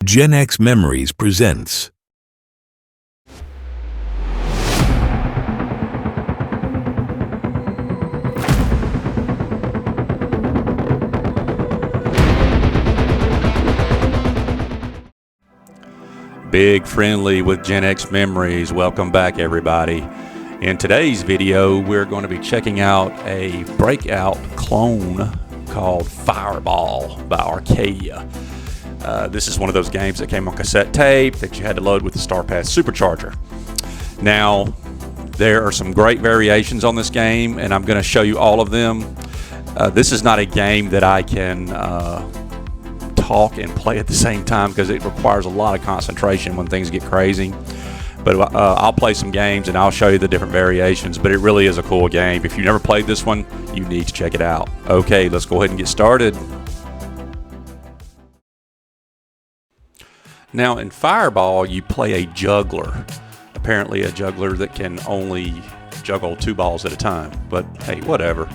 Gen X Memories presents Big Friendly with Gen X Memories. Welcome back, everybody. In today's video, we're going to be checking out a Breakout clone called Fireball by Arcadia. This is one of those games that came on cassette tape that you had to load with the Starpath supercharger. Now, there are some great variations on this game, and I'm going to show you all of them. This is not a game that I can talk and play at the same time because it requires a lot of concentration when things get crazy. But I'll play some games and I'll show you the different variations, but it really is a cool game. If you've never played this one, you need to check it out. Okay, let's go ahead and get started. Now in Fireball, you play a juggler. Apparently a juggler that can only juggle 2 balls at a time, but hey, whatever.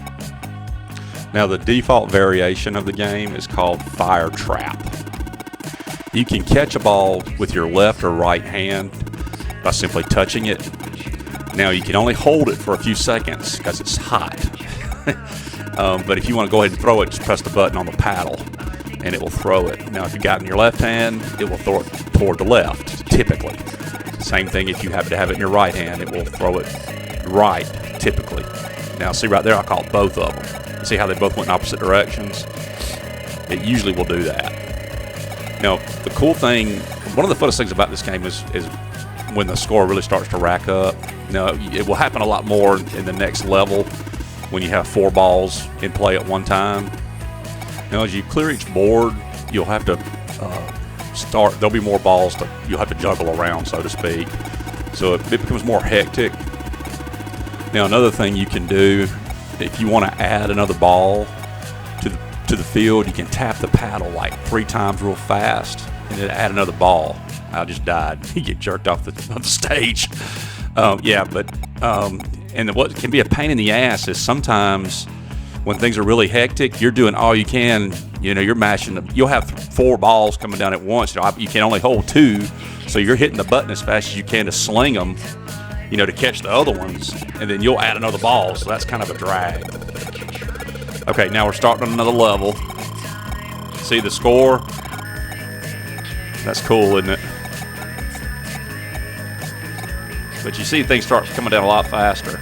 Now the default variation of the game is called Fire Trap. You can catch a ball with your left or right hand by simply touching it. Now you can only hold it for a few seconds because it's hot. But if you want to go ahead and throw it, just press the button on the paddle and it will throw it. Now if you got it in your left hand, it will throw it toward the left, typically. Same thing if you happen to have it in your right hand, it will throw it right, typically. Now see right there, I caught both of them. You see how they both went in opposite directions? It usually will do that. Now the cool thing, one of the funnest things about this game is when the score really starts to rack up. Now it will happen a lot more in the next level when you have 4 balls in play at one time. Now as you clear each board, you'll have to there'll be more balls you'll have to juggle around, so to speak. So it becomes more hectic. Now another thing you can do, if you want to add another ball to the field, you can tap the paddle like 3 times real fast and then add another ball. I just died. You get jerked off the stage. And what can be a pain in the ass is sometimes when things are really hectic, you're doing all you can. You know, you're mashing them. You'll have 4 balls coming down at once. You can only hold 2, so you're hitting the button as fast as you can to sling them, you know, to catch the other ones, and then you'll add another ball. So that's kind of a drag. Okay, now we're starting on another level. See the score? That's cool, isn't it? But you see things start coming down a lot faster.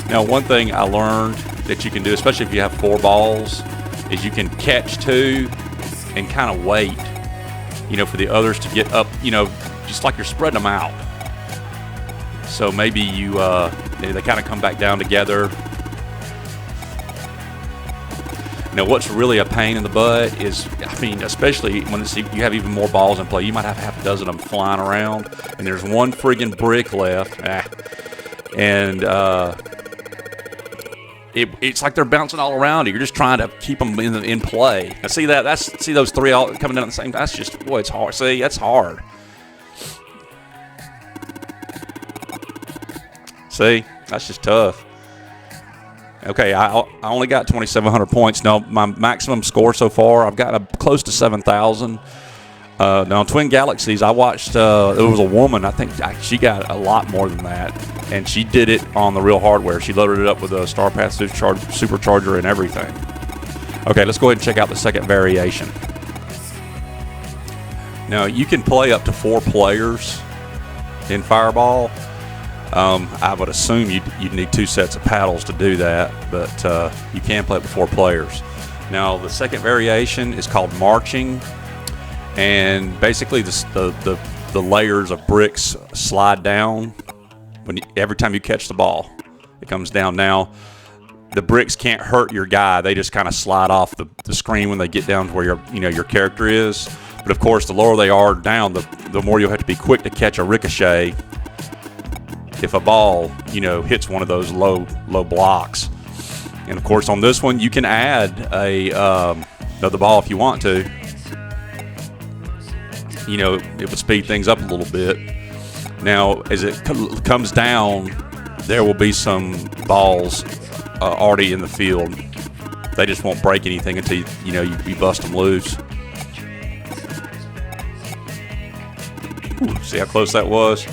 Now one thing I learned that you can do, especially if you have 4 balls, is you can catch 2 and kind of wait, you know, for the others to get up, you know, just like you're spreading them out. So maybe they kind of come back down together. Now what's really a pain in the butt is, I mean, especially when you have even more balls in play, you might have half a dozen of them flying around, and there's one friggin' brick left, and it's like they're bouncing all around you. You're just trying to keep them in play. Now see that? See those 3 all coming down at the same time? That's just, boy, it's hard. See, that's hard. See, that's just tough. Okay, I only got 2,700 points. Now my maximum score so far, I've got close to 7,000. Now Twin Galaxies, I watched. There was a woman. I think she got a lot more than that, and she did it on the real hardware. She loaded it up with a Starpath supercharger and everything. Okay, let's go ahead and check out the second variation. Now you can play up to 4 players in Fireball. I would assume you'd need 2 sets of paddles to do that, but you can play up to 4 players. Now the second variation is called Marching, and basically the layers of bricks slide down every time you catch the ball. It comes down. Now the bricks can't hurt your guy; they just kind of slide off the screen when they get down to where your character is. But of course, the lower they are down, the more you'll have to be quick to catch a ricochet if a ball, you know, hits one of those low blocks. And of course on this one you can add another ball if you want to. you know, it would speed things up a little bit. Now, as it comes down, there will be some balls already in the field. They just won't break anything until you bust them loose. Ooh, see how close that was?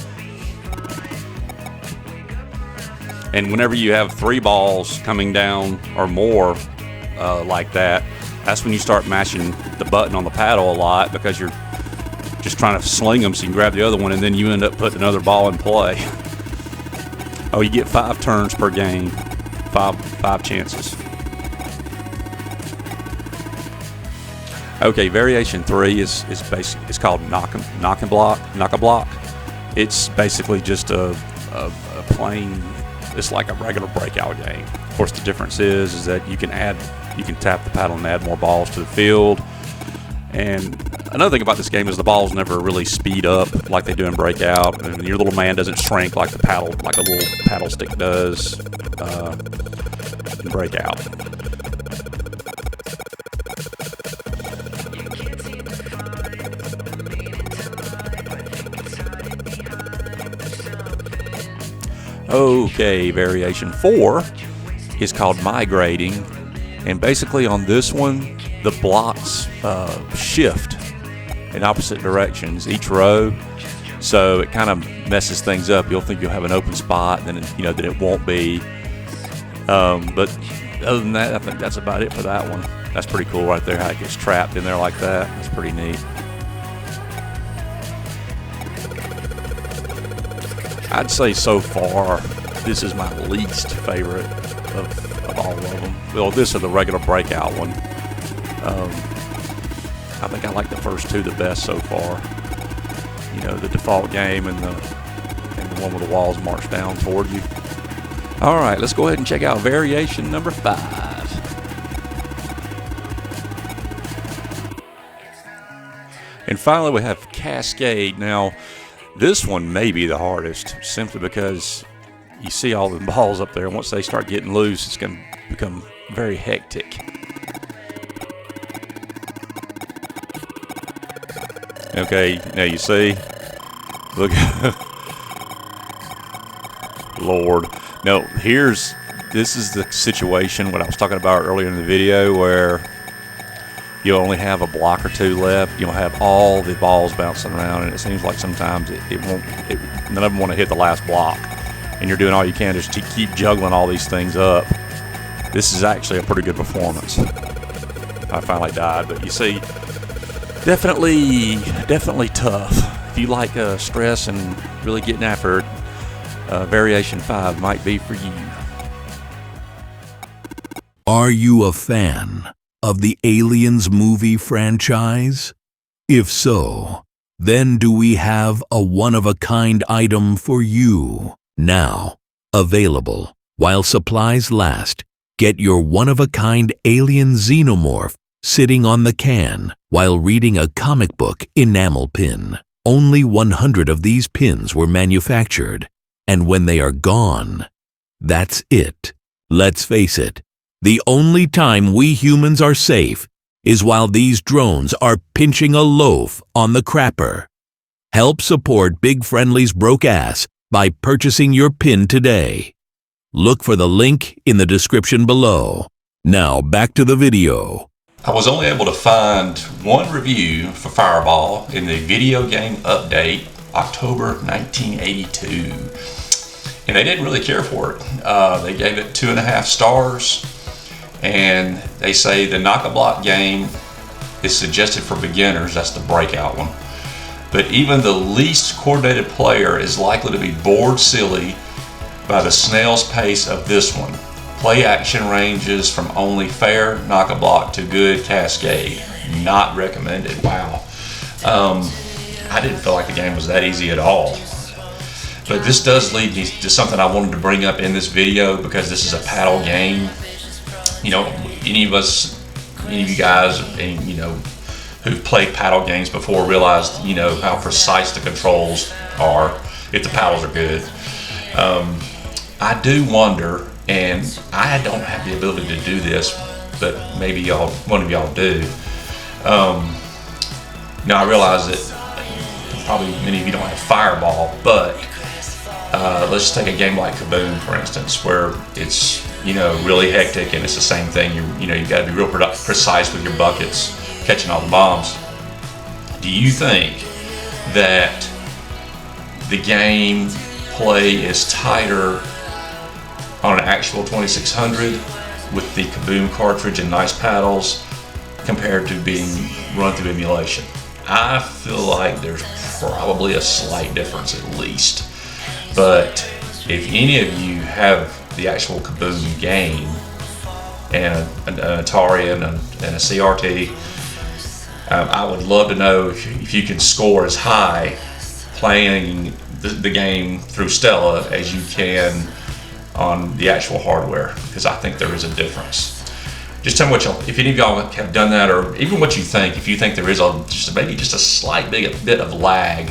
And whenever you have 3 balls coming down or more like that, that's when you start mashing the button on the paddle a lot, because you're just trying to sling them so you can grab the other one, and then you end up putting another ball in play. Oh, you get 5 turns per game, five chances. Okay, variation 3 is called knock a block. It's basically just a plain. It's like a regular Breakout game. Of course, the difference is that you can tap the paddle and add more balls to the field. And another thing about this game is the balls never really speed up like they do in Breakout, and your little man doesn't shrink like a little paddle stick does in Breakout. Okay, variation 4 is called Migrating, and basically on this one, the blocks shift in opposite directions each row, so it kind of messes things up. You'll think you'll have an open spot, and then that it won't be. But other than that, I think that's about it for that one. That's pretty cool right there, how it gets trapped in there like that. That's pretty neat. I'd say so far, this is my least favorite of all of them. Well, this is the regular Breakout one. I think I like the first 2 the best so far. The default game and the one where the walls march down toward you. All right, let's go ahead and check out variation number 5. And finally, we have Cascade. Now, this one may be the hardest, simply because you see all the balls up there, and once they start getting loose, it's going to become very hectic. Okay, now you see, look, Lord. No, this is the situation what I was talking about earlier in the video, where you only have a block or 2 left. You'll have all the balls bouncing around, and it seems like sometimes none of them want to hit the last block, and you're doing all you can just to keep juggling all these things up. This is actually a pretty good performance. I finally died, but you see, definitely tough. If you like stress and really getting after it, variation 5 might be for you. Are you a fan of the Aliens movie franchise? If so, then do we have a one-of-a-kind item for you? Now, available while supplies last. Get your one-of-a-kind alien xenomorph sitting on the can while reading a comic book enamel pin. Only 100 of these pins were manufactured, and when they are gone, that's it. Let's face it, the only time we humans are safe is while these drones are pinching a loaf on the crapper. Help support Big Friendly's broke ass by purchasing your pin today. Look for the link in the description below. Now back to the video. I was only able to find one review for Fireball in the Video Game Update, October 1982. And they didn't really care for it. They gave it 2.5 stars. And they say the knock-a-block game is suggested for beginners. That's the Breakout one. But even the least coordinated player is likely to be bored silly by the snail's pace of this one. Play action ranges from only fair knock-a-block to good Cascade. Not recommended. Wow. I didn't feel like the game was that easy at all. But this does lead me to something I wanted to bring up in this video, because this is a paddle game. Any of you guys, who've played paddle games before realize, how precise the controls are if the paddles are good. I do wonder, and I don't have the ability to do this, but maybe one of y'all do. I realize that probably many of you don't have Fireball, but let's just take a game like Kaboom, for instance, where it's, you know, really hectic and it's the same thing. You've got to be real precise with your buckets, catching all the bombs. Do you think that the game play is tighter on an actual 2600 with the Kaboom cartridge and nice paddles compared to being run through emulation? I feel like there's probably a slight difference at least. But if any of you have the actual Kaboom game and an Atari and a CRT, I would love to know if you can score as high playing the game through Stella as you can on the actual hardware, because I think there is a difference. Just tell me what y'all, if any of y'all have done that, or even what you think. If you think there is maybe just a slight bit of lag,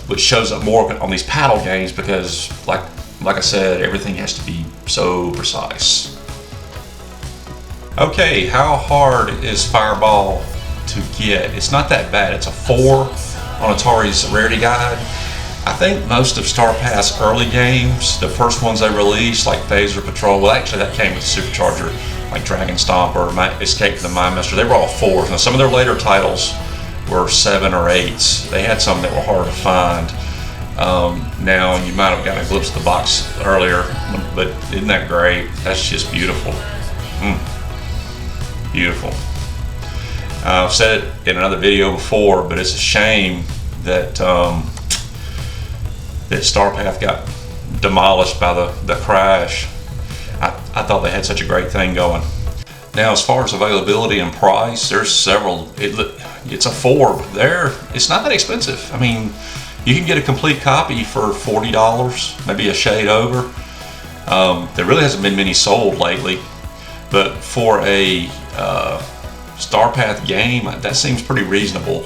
which shows up more on these paddle games, because like I said, everything has to be so precise. Okay, how hard is Fireball to get? It's not that bad. It's a 4 on Atari's Rarity Guide. I think most of Starpath's early games, the first ones they released, like Phaser Patrol, well actually that came with Supercharger, like Dragon Stomp or Escape from the Mind Master, they were all 4s. Now some of their later titles were 7 or 8s. They had some that were hard to find. Now you might have gotten a glimpse of the box earlier, but isn't that great? That's just beautiful. Beautiful. I've said it in another video before, but it's a shame that that Starpath got demolished by the crash. I thought they had such a great thing going. Now, as far as availability and price, there's several. It's a 4 there. It's not that expensive. I mean, you can get a complete copy for $40, maybe a shade over. There really hasn't been many sold lately, but for a Starpath game, that seems pretty reasonable.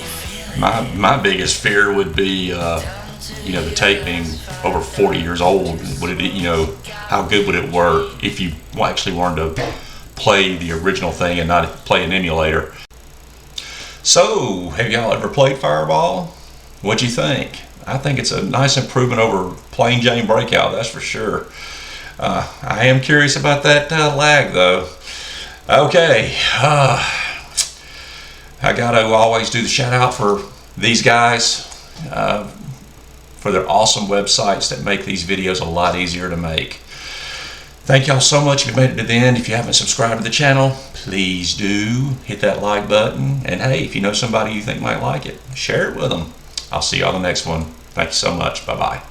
My biggest fear would be, the tape being over 40 years old. Would it, how good would it work if you actually wanted to play the original thing and not play an emulator? So, have y'all ever played Fireball? What'd you think? I think it's a nice improvement over plain Jane Breakout, that's for sure. I am curious about that lag though. Okay, I gotta always do the shout out for these guys for their awesome websites that make these videos a lot easier to make. Thank y'all so much if you made it to the end. If you haven't subscribed to the channel, please do hit that like button. And hey, if you know somebody you think might like it, share it with them. I'll see you on the next one. Thank you so much. Bye-bye.